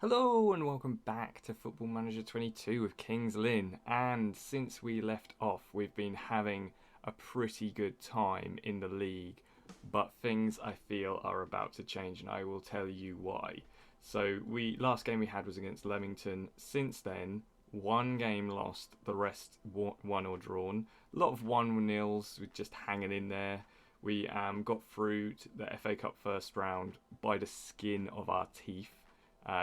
Hello and welcome back to Football Manager 22 with King's Lynn. And since we left off, we've been having a pretty good time in the league, but things I feel are about to change, and I will tell you why. So, last game we had was against Leamington. Since then, one game lost, the rest won or drawn. A lot of 1-0s, with just hanging in there. We got through to the FA Cup first round by the skin of our teeth.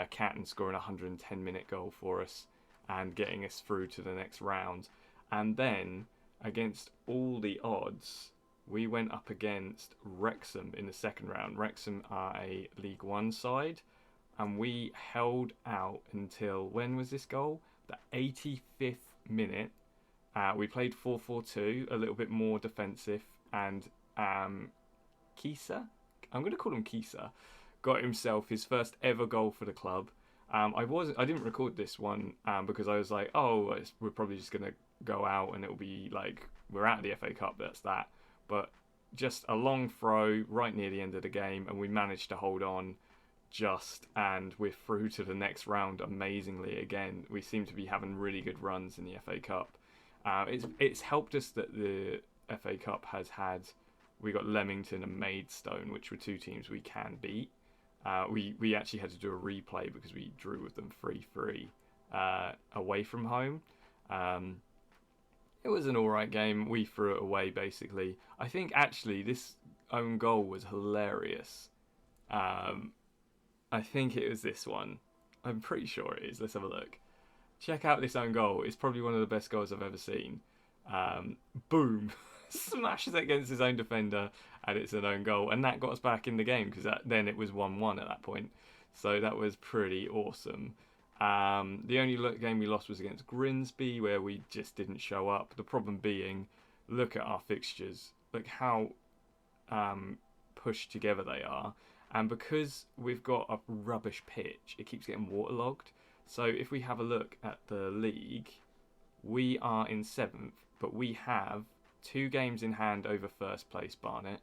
Catton scoring a 110-minute goal for us and getting us through to the next round. And then, against all the odds, we went up against Wrexham in the second round. Wrexham are a League One side, and we held out until, when was this goal? The 85th minute. We played 4-4-2, a little bit more defensive, and Kisa? I'm going to call him Kisa. Got himself his first ever goal for the club. I didn't record this one because I was like, we're probably just gonna go out and it'll be like we're out of the FA Cup. That's that. But just a long throw right near the end of the game, and we managed to hold on and we're through to the next round amazingly again. We seem to be having really good runs in the FA Cup. It's helped us that the FA Cup has had. We got Leamington and Maidstone, which were two teams we can beat. We actually had to do a replay because we drew with them 3-3 away from home. It was an alright game. We threw it away, basically. I think, actually, this own goal was hilarious. I think it was this one. I'm pretty sure it is. Let's have a look. Check out this own goal. It's probably one of the best goals I've ever seen. Boom. Smashes it against his own defender, and it's an own goal, and that got us back in the game because then it was 1-1 at that point. So that was pretty awesome. The only game we lost was against Grimsby, where we just didn't show up. The problem being, look at our fixtures, look how pushed together they are, and because we've got a rubbish pitch, it keeps getting waterlogged. So if we have a look at the league, we are in 7th, but we have 2 games in hand over first place Barnet,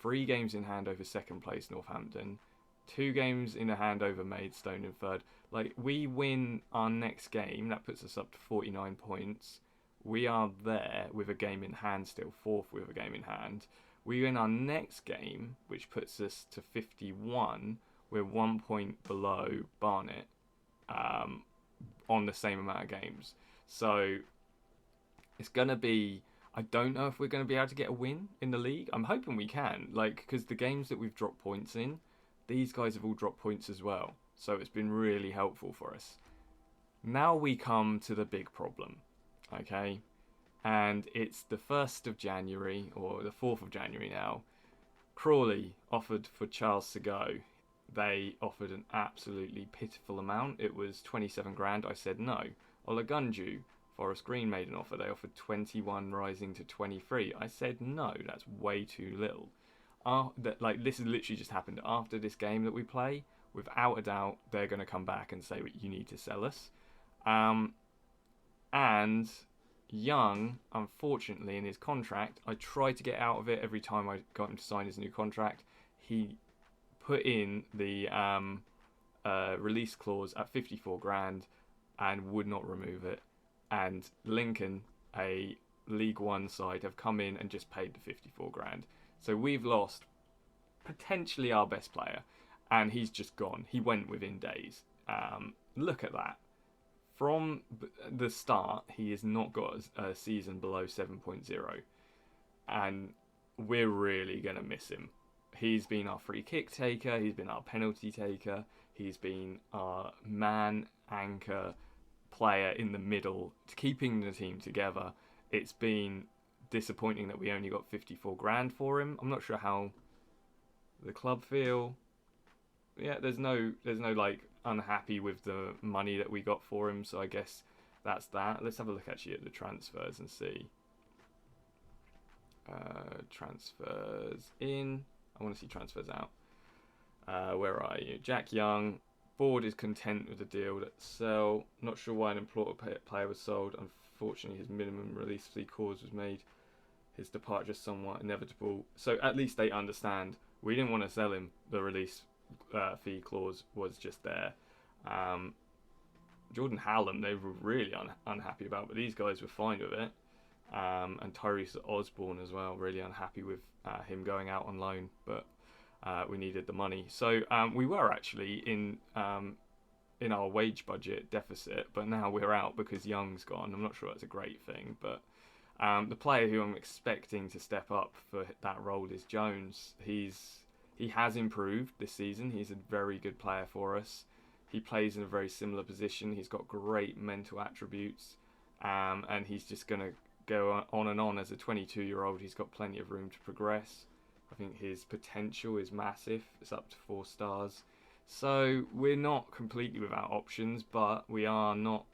3 games in hand over second place Northampton, 2 games in a hand over Maidstone in third. Like, we win our next game, that puts us up to 49 points. We are there with a game in hand still, 4th with a game in hand. We win our next game, which puts us to 51. We're 1 point below Barnet on the same amount of games. So it's going to be... I don't know if we're going to be able to get a win in the league. I'm hoping we can, because the games that we've dropped points in, these guys have all dropped points as well. So it's been really helpful for us. Now we come to the big problem, okay? And it's the 1st of January, or the 4th of January now. Crawley offered for Charles to go. They offered an absolutely pitiful amount. It was 27 grand. I said no. Olagunju, Forest Green made an offer. They offered 21 rising to 23. I said no, that's way too little. This has literally just happened after this game that we play. Without a doubt, they're going to come back and say, you need to sell us. And Young, unfortunately, in his contract, I tried to get out of it every time I got him to sign his new contract. He put in the release clause at 54 grand and would not remove it. And Lincoln, a League One side, have come in and just paid the 54 grand. So we've lost potentially our best player, and he's just gone. He went within days. Look at that. From the start, he has not got a season below 7.0, and we're really going to miss him. He's been our free kick taker, he's been our penalty taker, he's been our man anchor player in the middle, keeping the team together. It's been disappointing that we only got 54 grand for him. I'm not sure how the club feel. Yeah, there's no unhappy with the money that we got for him, so I guess that's that. Let's have a look actually at the transfers and see. Transfers in. I want to see transfers out. Where are you? Jack Young. Board is content with the deal that sell. Not sure why an employer player was sold. Unfortunately, his minimum release fee clause was made. His departure is somewhat inevitable. So at least they understand. We didn't want to sell him. The release fee clause was just there. Um, Jordan Hallam, they were really unhappy about, but these guys were fine with it. And Tyrese Osborne as well, really unhappy with him going out on loan, but we needed the money. So we were actually in our wage budget deficit, but now we're out because Young's gone. I'm not sure that's a great thing, but the player who I'm expecting to step up for that role is Jones. He has improved this season. He's a very good player for us. He plays in a very similar position. He's got great mental attributes, and he's just going to go on and on as a 22-year-old. He's got plenty of room to progress. I think his potential is massive. It's up to 4 stars. So we're not completely without options, but we are not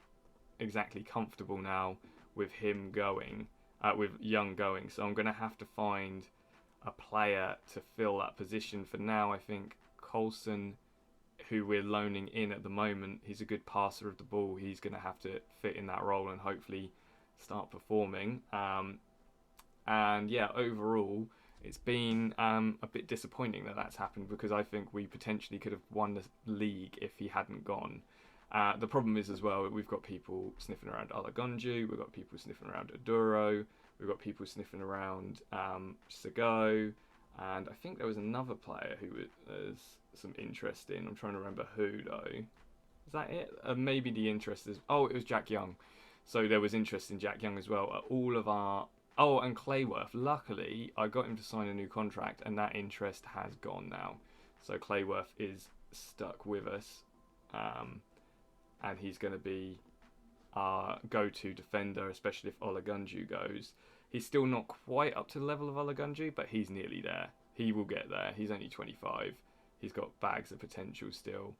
exactly comfortable now with him going, with Young going. So I'm going to have to find a player to fill that position. For now, I think Coulson, who we're loaning in at the moment, he's a good passer of the ball. He's going to have to fit in that role and hopefully start performing. And yeah, overall, it's been a bit disappointing that that's happened, because I think we potentially could have won the league if he hadn't gone. The problem is as well, we've got people sniffing around Alagunju, we've got people sniffing around Aduro, we've got people sniffing around Sago, and I think there was another player who there's some interest in. I'm trying to remember who though. Is that it? Maybe the interest is... Oh, it was Jack Young. So there was interest in Jack Young as well. All of our... Oh, and Clayworth. Luckily, I got him to sign a new contract, and that interest has gone now. So Clayworth is stuck with us, and he's going to be our go-to defender, especially if Olagunju goes. He's still not quite up to the level of Olagunju, but he's nearly there. He will get there. He's only 25. He's got bags of potential still.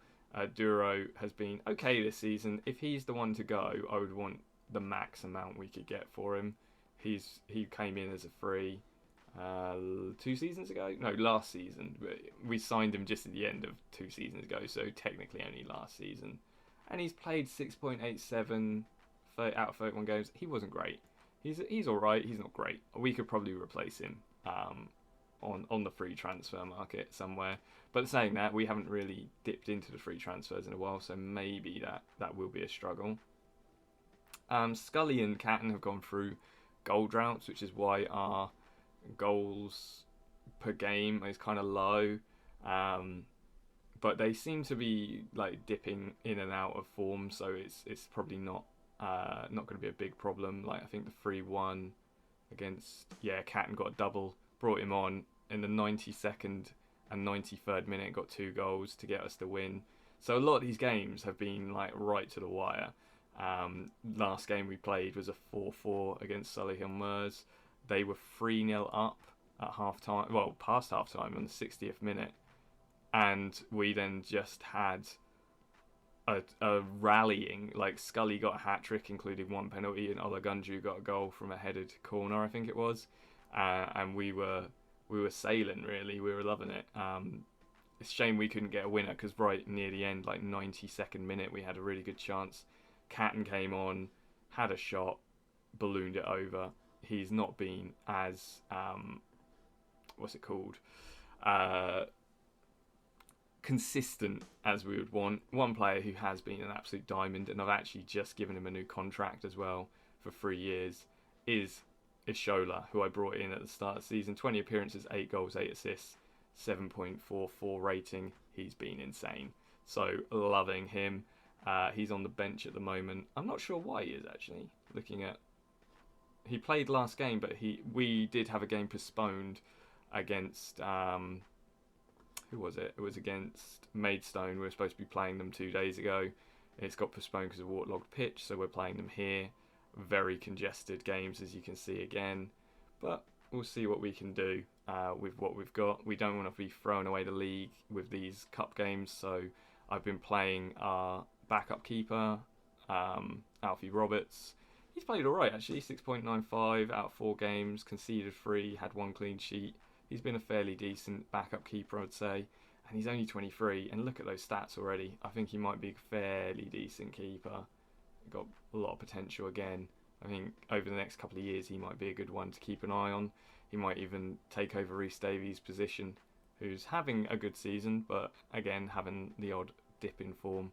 Duro has been okay this season. If he's the one to go, I would want the max amount we could get for him. He came in as a free 2 seasons ago. No, last season. We signed him just at the end of 2 seasons ago, so technically only last season. And he's played 6.87 out of 31 games. He wasn't great. He's all right. He's not great. We could probably replace him on the free transfer market somewhere. But saying that, we haven't really dipped into the free transfers in a while, so maybe that will be a struggle. Scully and Catton have gone through goal droughts, which is why our goals per game is kind of low. But they seem to be like dipping in and out of form, so it's probably not going to be a big problem. Like I think the 3-1 against Catton got a double, brought him on in the 92nd and 93rd minute, got 2 goals to get us the win. So a lot of these games have been like right to the wire. Last game we played was a 4-4 against Solihull Moors. They were 3-0 up at half time, well past half time on the 60th minute, and we then just had a rallying. Like Scully got a hat trick, including 1 penalty, and Olagunju got a goal from a headed corner, I think it was, and we were sailing really. We were loving it. It's a shame we couldn't get a winner, because right near the end, like 92nd minute, we had a really good chance. Catton came on, had a shot, ballooned it over. He's not been as consistent as we would want. One player who has been an absolute diamond, and I've actually just given him a new contract as well for 3 years, is Ishola, who I brought in at the start of the season. 20 appearances, 8 goals, 8 assists, 7.44 rating. He's been insane. So loving him. He's on the bench at the moment. I'm not sure why he is actually. He played last game, but we did have a game postponed against who was it? It was against Maidstone. We were supposed to be playing them 2 days ago. It's got postponed because of a waterlogged pitch, so we're playing them here. Very congested games, as you can see again. But we'll see what we can do with what we've got. We don't want to be throwing away the league with these cup games, so I've been playing our backup keeper, Alfie Roberts. He's played alright actually, 6.95 out of 4 games, conceded 3, had 1 clean sheet. He's been a fairly decent backup keeper, I'd say, and he's only 23, and look at those stats already. I think he might be a fairly decent keeper. Got a lot of potential again. I think over the next couple of years he might be a good one to keep an eye on. He might even take over Rhys Davies' position, who's having a good season, but again having the odd dip in form.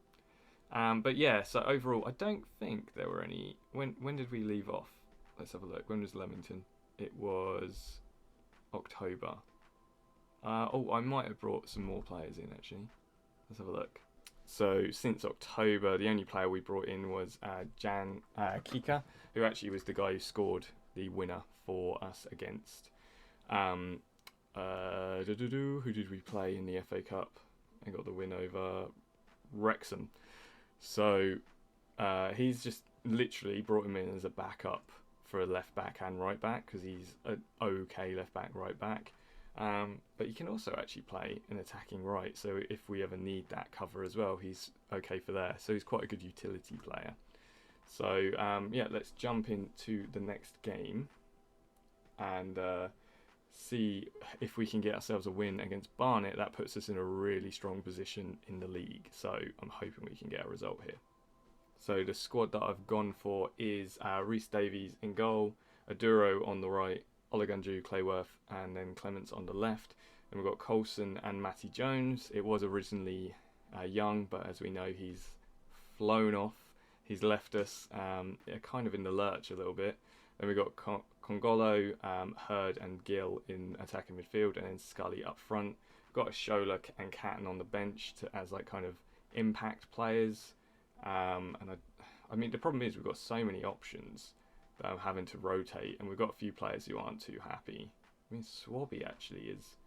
But yeah, so overall, I don't think there were any. When did we leave off? Let's have a look. When was Leamington? It was October. I might have brought some more players in actually. Let's have a look. So since October, the only player we brought in was Jan Kika, who actually was the guy who scored the winner for us against. Who did we play in the FA Cup? I got the win over Wrexham. So he's just literally brought him in as a backup for a left back and right back because he's an okay left back, right back. But he can also actually play an attacking right, so if we ever need that cover as well, he's okay for there. So he's quite a good utility player. So yeah, let's jump into the next game and see if we can get ourselves a win against Barnet. That puts us in a really strong position in the league. So I'm hoping we can get a result here. So the squad that I've gone for is Rhys Davies in goal, Aduro on the right, Olagunju, Clayworth, and then Clements on the left. And we've got Coulson and Matty Jones. It was originally Young, but as we know, he's flown off. He's left us kind of in the lurch a little bit. Then we've got Congolo, Hurd, and Gill in attacking midfield, and then Scully up front. Got Shola and Catton on the bench as like kind of impact players. And I mean, the problem is we've got so many options that I'm having to rotate, and we've got a few players who aren't too happy. I mean, Swabby actually is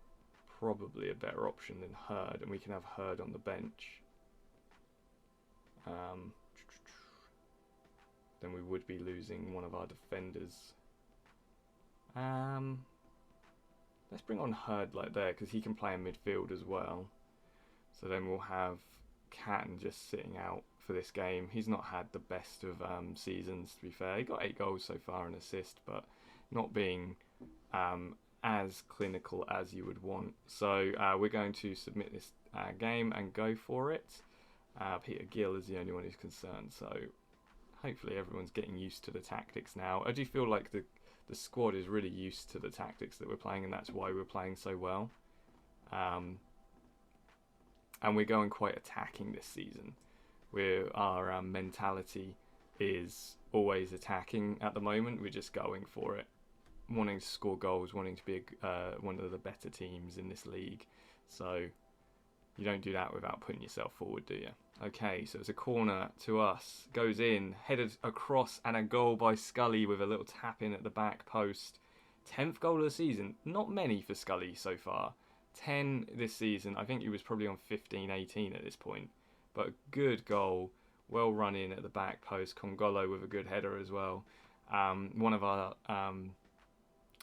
probably a better option than Hurd, and we can have Hurd on the bench. Then we would be losing one of our defenders. Let's bring on Hurd like there, because he can play in midfield as well. So then we'll have Catton just sitting out for this game. He's not had the best of seasons, to be fair. He got 8 goals so far and assist, but not being as clinical as you would want. So we're going to submit this game and go for it. Peter Gill is the only one who's concerned, so hopefully everyone's getting used to the tactics now. I do feel like the squad is really used to the tactics that we're playing, and that's why we're playing so well. And we're going quite attacking this season. Our mentality is always attacking at the moment. We're just going for it, wanting to score goals, wanting to be one of the better teams in this league. So you don't do that without putting yourself forward, do you? Okay, so it's a corner to us. Goes in, headed across, and a goal by Scully with a little tap in at the back post. 10th goal of the season. Not many for Scully so far. 10 this season. I think he was probably on 15, 18 at this point. But a good goal. Well run in at the back post. Congolo with a good header as well. One of our...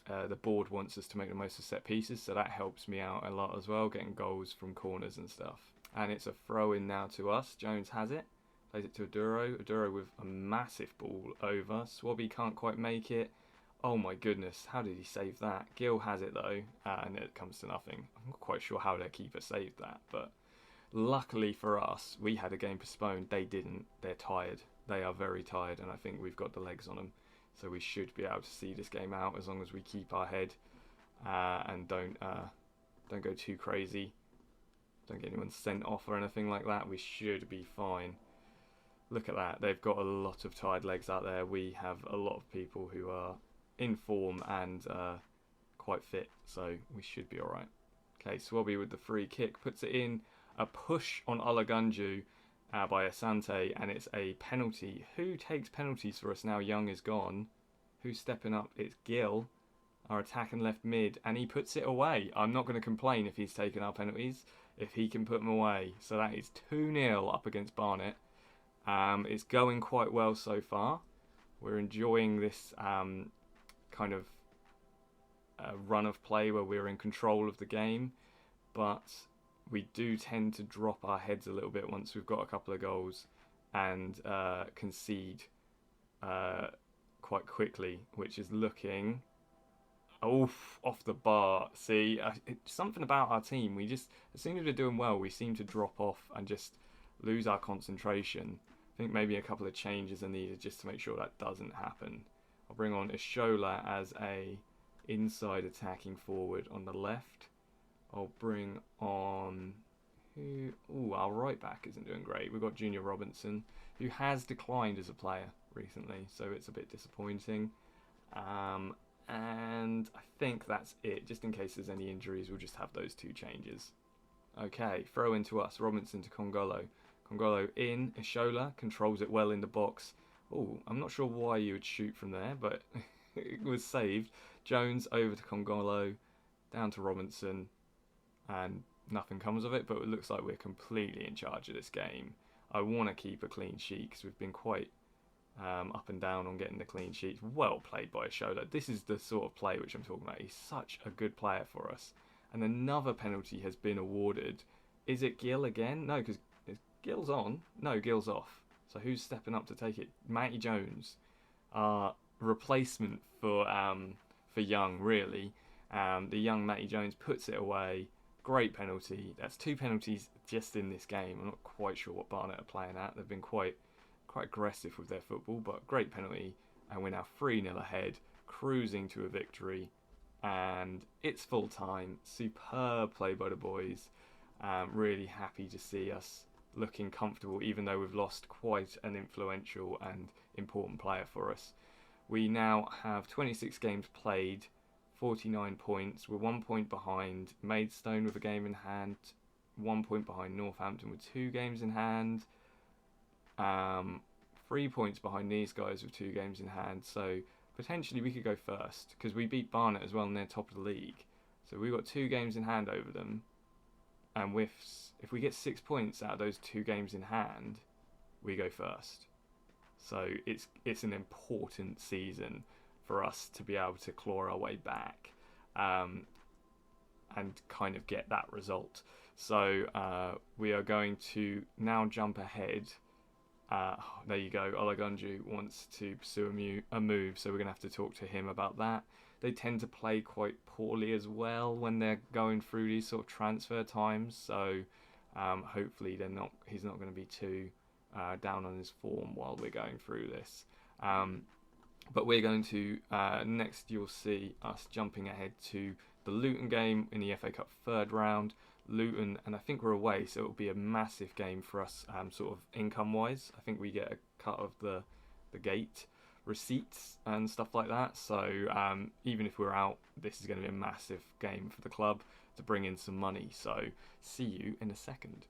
the board wants us to make the most of set pieces, so that helps me out a lot as well, getting goals from corners and stuff. And it's a throw in now to us. Jones has it, plays it to Aduro. Aduro with a massive ball over. Swabby can't quite make it. Oh my goodness, how did he save that? Gill has it though, and it comes to nothing. I'm not quite sure how their keeper saved that, but luckily for us, we had a game postponed. They didn't. They're tired. They are very tired, and I think we've got the legs on them. So we should be able to see this game out as long as we keep our head and don't go too crazy. Don't get anyone sent off or anything like that. We should be fine. Look at that. They've got a lot of tired legs out there. We have a lot of people who are in form and quite fit. So we should be all right. Okay, Swabby with the free kick. Puts it in. A push on Olagunju by Asante, and it's a penalty. Who takes penalties for us now? Young is gone. Who's stepping up? It's Gill, our attacking left mid, and he puts it away. I'm not going to complain if he's taken our penalties, if he can put them away. So that is 2-0 up against Barnet. It's going quite well so far. We're enjoying this kind of run of play where we're in control of the game, but we do tend to drop our heads a little bit once we've got a couple of goals and concede quite quickly, which is looking off the bar. See, something about our team, we just, as soon as we're doing well, we seem to drop off and just lose our concentration. I think maybe a couple of changes are needed just to make sure that doesn't happen. I'll bring on Ishola as a inside attacking forward on the left. I'll bring on... Our right back isn't doing great. We've got Junior Robinson, who has declined as a player recently, so it's a bit disappointing. And I think that's it. Just in case there's any injuries, we'll just have those two changes. Okay, throw into us. Robinson to Congolo. Congolo in. Ishola controls it well in the box. Oh, I'm not sure why you would shoot from there, but it was saved. Jones over to Congolo, down to Robinson, and nothing comes of it, but it looks like we're completely in charge of this game. I want to keep a clean sheet because we've been quite up and down on getting the clean sheets. Well played by Ishola. This is the sort of play which I'm talking about. He's such a good player for us. And another penalty has been awarded. Is it Gill again? No, because Gill's on. No, Gill's off. So who's stepping up to take it? Matty Jones, replacement for Young, really. The young Matty Jones puts it away. Great penalty. That's 2 penalties just in this game. I'm not quite sure what Barnet are playing at. They've been quite aggressive with their football, but great penalty. And we're now 3-0 ahead, cruising to a victory. And it's full time. Superb play by the boys. Really happy to see us looking comfortable, even though we've lost quite an influential and important player for us. We now have 26 games played, 49 points. We're 1 point behind Maidstone with a game in hand, 1 point behind Northampton with 2 games in hand, 3 points behind these guys with 2 games in hand. So potentially we could go first because we beat Barnet as well and they're top of the league. So we've got 2 games in hand over them. And if we get 6 points out of those 2 games in hand, we go first. So it's an important season for us to be able to claw our way back and kind of get that result. So we are going to now jump ahead. There you go. Olagunju wants to pursue a move, so we're going to have to talk to him about that. They tend to play quite poorly as well when they're going through these sort of transfer times. So hopefully he's not going to be too down on his form while we're going through this. But we're going to, next you'll see us jumping ahead to the Luton game in the FA Cup 3rd round. Luton, and I think we're away, so it'll be a massive game for us sort of income-wise. I think we get a cut of the gate receipts and stuff like that. So even if we're out, this is going to be a massive game for the club to bring in some money. So see you in a second.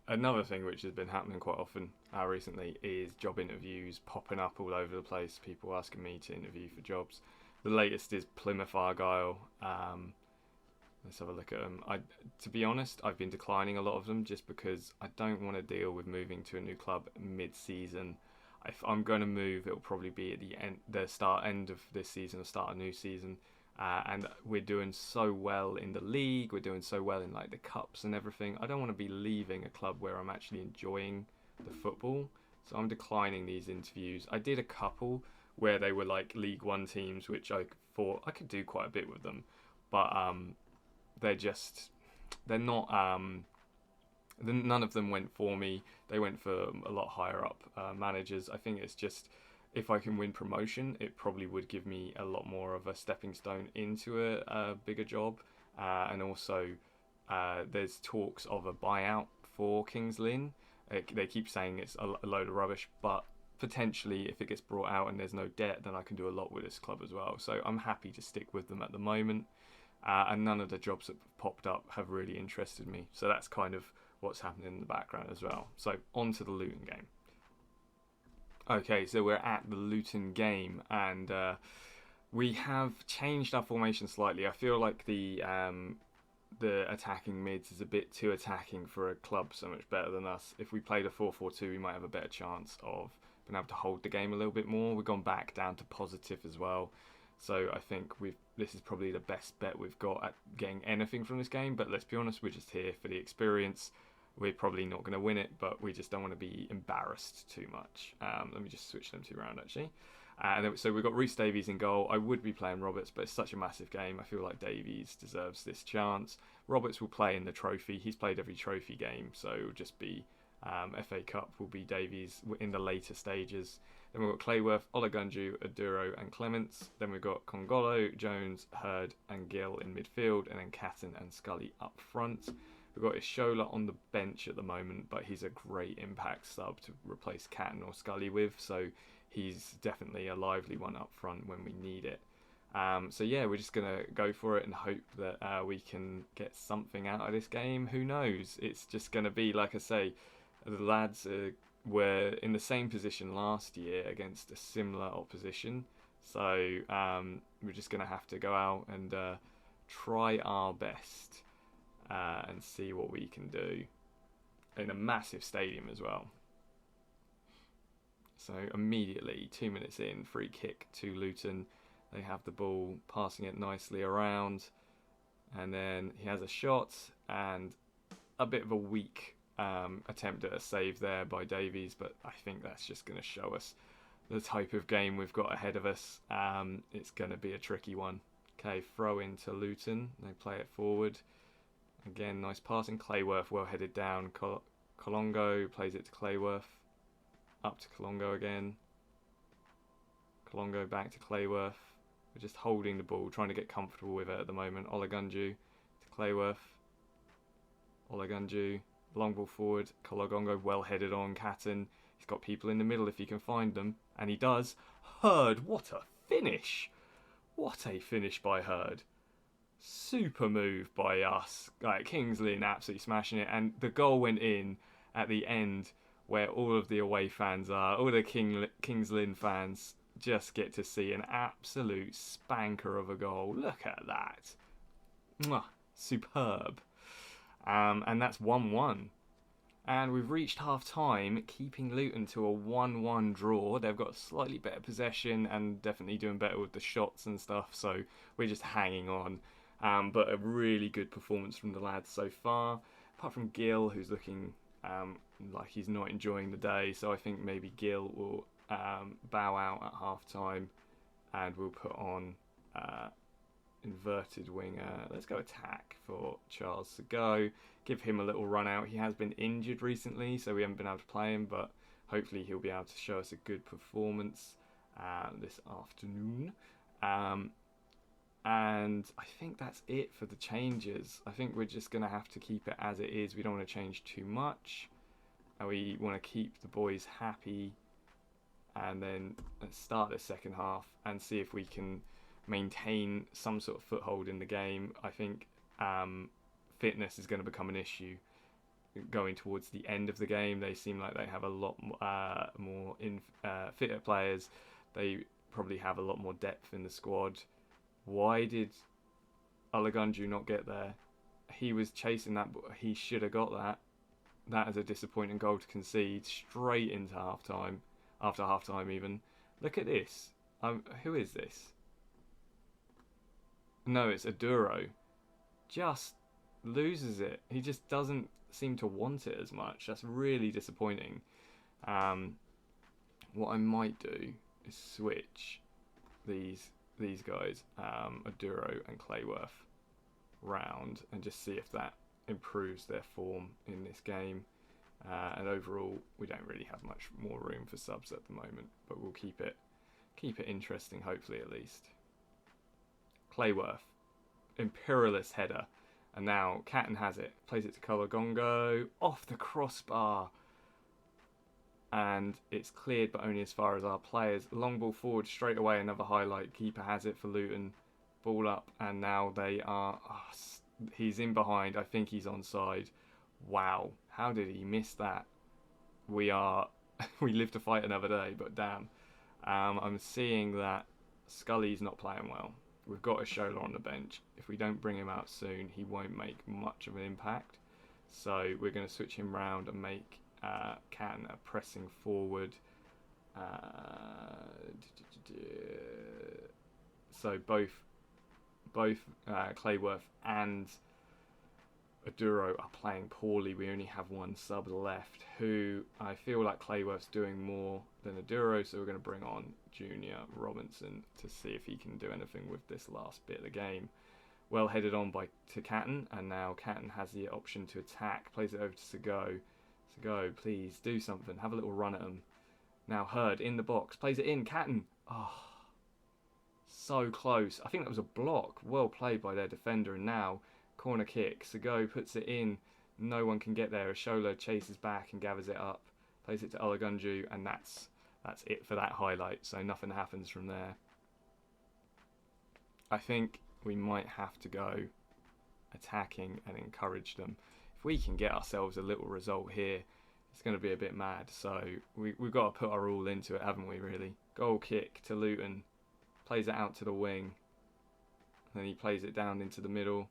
Another thing which has been happening quite often recently is job interviews popping up all over the place. People asking me to interview for jobs. The latest is Plymouth Argyle. Let's have a look at them. To be honest, I've been declining a lot of them just because I don't want to deal with moving to a new club mid-season. If I'm going to move, it'll probably be at the end of this season or start a new season. And we're doing so well in the league, we're doing so well in like the cups and everything. I don't want to be leaving a club where I'm actually enjoying the football. So I'm declining these interviews. I did a couple where they were like League One teams, which I thought I could do quite a bit with them. But they're not, none of them went for me. They went for a lot higher up managers. I think it's just, if I can win promotion, it probably would give me a lot more of a stepping stone into a bigger job. And also, there's talks of a buyout for Kings Lynn. They keep saying it's a load of rubbish, but potentially if it gets brought out and there's no debt, then I can do a lot with this club as well. So I'm happy to stick with them at the moment. And none of the jobs that have popped up have really interested me. So that's kind of what's happening in the background as well. So on to the Luton game. Okay, so we're at the Luton game, and we have changed our formation slightly. I feel like the attacking mids is a bit too attacking for a club so much better than us. If we played a 4-4-2, we might have a better chance of being able to hold the game a little bit more. We've gone back down to positive as well. So I think this is probably the best bet we've got at getting anything from this game. But let's be honest, we're just here for the experience. We're probably not going to win it, but we just don't want to be embarrassed too much. Let me just switch them two around, actually. So we've got Rhys Davies in goal. I would be playing Roberts, but it's such a massive game. I feel like Davies deserves this chance. Roberts will play in the trophy. He's played every trophy game, so it'll just be FA Cup will be Davies in the later stages. Then we've got Clayworth, Olagunju, Aduro and Clements. Then we've got Congolo, Jones, Hurd and Gill in midfield, and then Catton and Scully up front. We've got Ishola on the bench at the moment, but he's a great impact sub to replace Catton or Scully with, so he's definitely a lively one up front when we need it. So yeah, we're just going to go for it and hope that we can get something out of this game. Who knows? It's just going to be, like I say, the lads were in the same position last year against a similar opposition. So we're just going to have to go out and try our best and see what we can do in a massive stadium as well. So immediately, 2 minutes in, free kick to Luton. They have the ball, passing it nicely around, and then he has a shot and a bit of a weak attempt at a save there by Davies, but I think that's just going to show us the type of game we've got ahead of us. It's going to be a tricky one. Okay, throw into Luton. They play it forward. Again, nice passing. Clayworth well headed down. Colongo plays it to Clayworth. Up to Colongo again. Colongo back to Clayworth. We're just holding the ball, trying to get comfortable with it at the moment. Olagunju to Clayworth. Olagunju. Long ball forward. Colongo well headed on. Catton. He's got people in the middle if he can find them. And he does. Hurd, what a finish! What a finish by Hurd. Super move by us. Like Kings Lynn absolutely smashing it. And the goal went in at the end where all of the away fans are. All the Kings Lynn fans just get to see an absolute spanker of a goal. Look at that. Mwah, superb. And that's 1-1. And we've reached half-time, keeping Luton to a 1-1 draw. They've got slightly better possession and definitely doing better with the shots and stuff, so we're just hanging on. But a really good performance from the lads so far. Apart from Gill, who's looking like he's not enjoying the day, so I think maybe Gill will bow out at half-time and we'll put on inverted winger. Let's go attack for Charles to go. Give him a little run out. He has been injured recently, so we haven't been able to play him, but hopefully he'll be able to show us a good performance this afternoon. And I think that's it for the changes. I think we're just going to have to keep it as it is. We don't want to change too much. And we want to keep the boys happy. And then let's start the second half and see if we can maintain some sort of foothold in the game. I think fitness is going to become an issue going towards the end of the game. They seem like they have a lot more fitter players. They probably have a lot more depth in the squad. Why did Olagunju not get there? He was chasing that, but he should have got that. That is a disappointing goal to concede straight into half-time, after half-time even. Look at this. Who is this? No, it's Aduro. Just loses it. He just doesn't seem to want it as much. That's really disappointing. What I might do is switch these guys, Aduro and Clayworth, round and just see if that improves their form in this game. And overall, we don't really have much more room for subs at the moment, but we'll keep it interesting, hopefully at least. Clayworth, Imperialist header, and now Catton has it, plays it to Colagongo, off the crossbar, and it's cleared but only as far as our players. Long ball forward straight away, another highlight. Keeper has it for Luton, ball up, and now they are he's in behind. I think he's onside. Wow, how did he miss that? We live to fight another day, but damn. I'm seeing that Scully's not playing well. We've got Ishola on the bench. If we don't bring him out soon, he won't make much of an impact. So we're going to switch him round and make Catton a pressing forward. So both Clayworth and Aduro are playing poorly. We only have one sub left, who I feel like Clayworth's doing more than Aduro, so we're going to bring on Junior Robinson to see if he can do anything with this last bit of the game. Well headed on to Catton, and now Catton has the option to attack. Plays it over to Segoe. Segoe, please do something. Have a little run at him. Now Hurd in the box. Plays it in. Catton. Oh, so close. I think that was a block. Well played by their defender, and now corner kick. Segoe puts it in No one can get there. Ashola chases back and gathers it up, plays it to Olagunju, and that's it for that highlight. So nothing happens from there. I think we might have to go attacking and encourage them. If we can get ourselves a little result here, it's going to be a bit mad. So we've got to put our all into it, haven't we, really? Goal kick to Luton. Plays it out to the wing. Then he plays it down into the middle.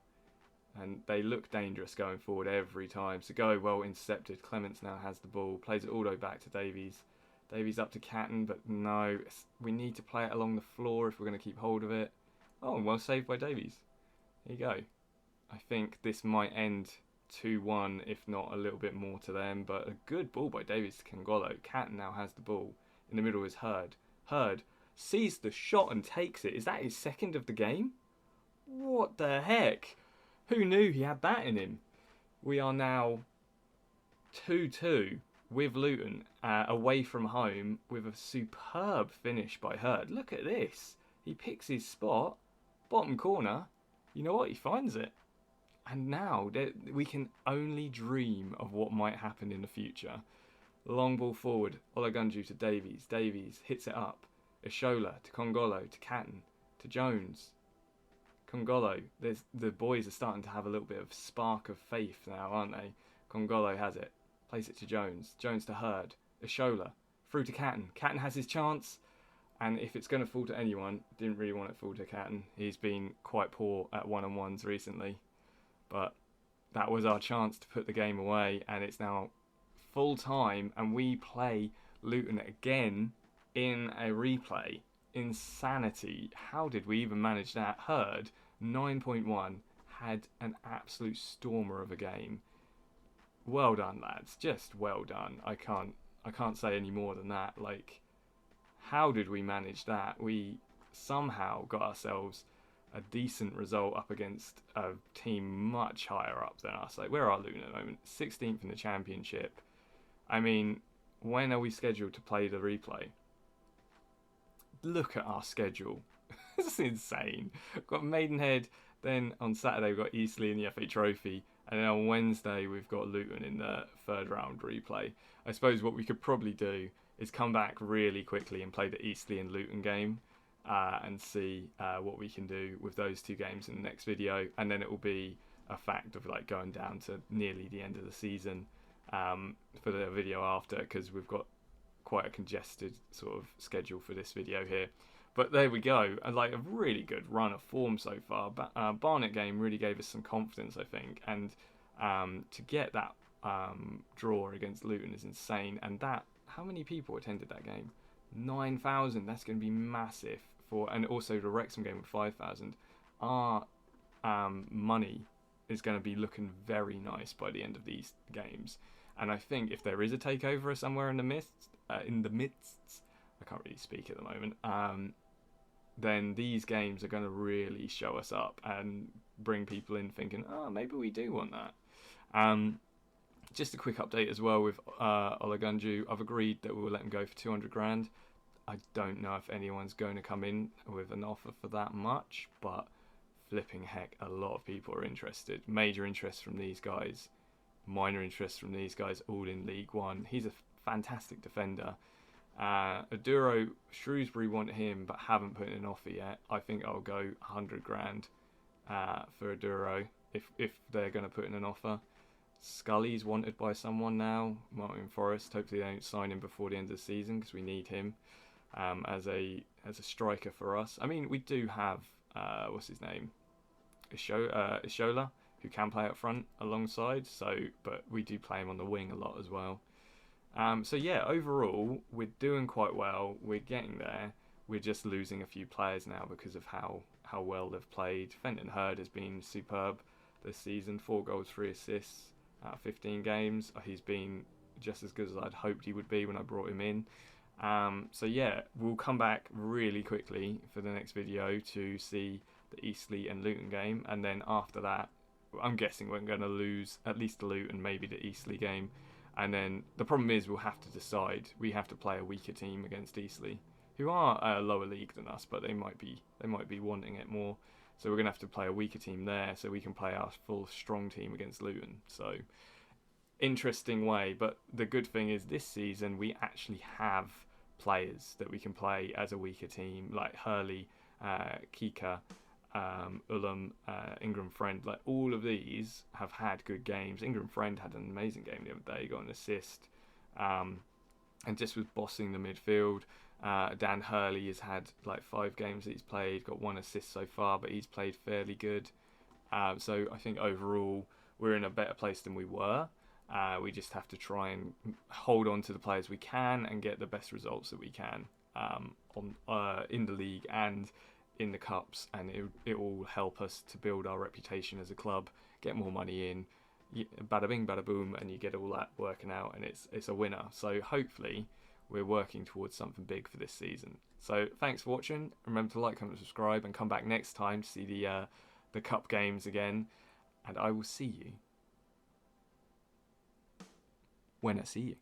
And they look dangerous going forward every time. So go well intercepted. Clements now has the ball. Plays it all the way back to Davies. Davies up to Catton, but no. We need to play it along the floor if we're going to keep hold of it. Oh, and well saved by Davies. There you go. I think this might end 2-1, if not a little bit more to them. But a good ball by Davies to Kangolo. Catton now has the ball. In the middle is Hurd. Hurd sees the shot and takes it. Is that his second of the game? What the heck? Who knew he had that in him? We are now 2-2 with Luton away from home with a superb finish by Hurd. Look at this. He picks his spot, bottom corner. You know what? He finds it. And now we can only dream of what might happen in the future. Long ball forward. Olagunju to Davies. Davies hits it up. Ashola to Kongolo to Catton to Jones. Kongolo, the boys are starting to have a little bit of spark of faith now, aren't they? Kongolo has it. Plays it to Jones. Jones to Hurd. Ashola. Through to Catton. Catton has his chance. And if it's going to fall to anyone, didn't really want it to fall to Catton. He's been quite poor at one-on-ones recently. But that was our chance to put the game away. And it's now full time. And we play Luton again in a replay. Insanity. How did we even manage that? Hurd, 9.1, had an absolute stormer of a game. Well done, lads. Just well done. I can't say any more than that. Like, how did we manage that? We somehow got ourselves a decent result up against a team much higher up than us. Like, where are Luton at the moment? 16th in the Championship. I mean, when are we scheduled to play the replay? Look at our schedule. This is insane. We've got Maidenhead, then on Saturday we've got Eastleigh in the FA Trophy, and then on Wednesday we've got Luton in the third round replay. I suppose what we could probably do is come back really quickly and play the Eastleigh and Luton game and see what we can do with those two games in the next video, and then it will be a fact of like going down to nearly the end of the season for the video after, because we've got quite a congested sort of schedule for this video here. But there we go, and like a really good run of form so far. Barnet game really gave us some confidence, I think, and to get that draw against Luton is insane. And that, how many people attended that game? 9,000. That's going to be massive for, and also the Wrexham game with 5,000. Our money is going to be looking very nice by the end of these games. And I think if there is a takeover somewhere in the midst, I can't really speak at the moment, then these games are going to really show us up and bring people in thinking, oh, maybe we do want that. Just a quick update as well with Olagunju. I've agreed that we'll let him go for 200 grand. I don't know if anyone's going to come in with an offer for that much, but flipping heck, a lot of people are interested. Major interest from these guys. Minor interest from these guys, all in League One. He's a fantastic defender. Aduro, Shrewsbury want him but haven't put in an offer yet. I think I'll go 100 grand for Aduro if they're going to put in an offer. Scully's wanted by someone now, Martin Forrest. Hopefully they don't sign him before the end of the season because we need him as a striker for us. I mean, we do have what's his name, Ishola, who can play up front alongside. But we do play him on the wing a lot as well. So yeah, overall we're doing quite well. We're getting there. We're just losing a few players now because of how well they've played. Fenton Hurd has been superb this season. 4 goals, 3 assists out of 15 games. He's been just as good as I'd hoped he would be when I brought him in. So yeah, we'll come back really quickly for the next video to see the Eastleigh and Luton game, and then after that, I'm guessing we're going to lose at least the Luton, maybe the Eastleigh game. And then the problem is we'll have to decide. We have to play a weaker team against Eastleigh, who are a lower league than us, but they might be wanting it more. So we're going to have to play a weaker team there so we can play our full strong team against Luton. So interesting way. But the good thing is this season we actually have players that we can play as a weaker team, like Hurley, Kika, Ulam, Ingram Friend. Like all of these have had good games. Ingram Friend had an amazing game the other day, got an assist, and just was bossing the midfield. Dan Hurley has had like 5 games that he's played, got 1 assist so far, but he's played fairly good. So I think overall we're in a better place than we were. We just have to try and hold on to the players we can and get the best results that we can in the league and in the cups, and it will help us to build our reputation as a club, get more money in, bada bing, bada boom, and you get all that working out, and it's a winner. So hopefully we're working towards something big for this season. So thanks for watching. Remember to like, comment, subscribe, and come back next time to see the cup games again. And I will see you when I see you.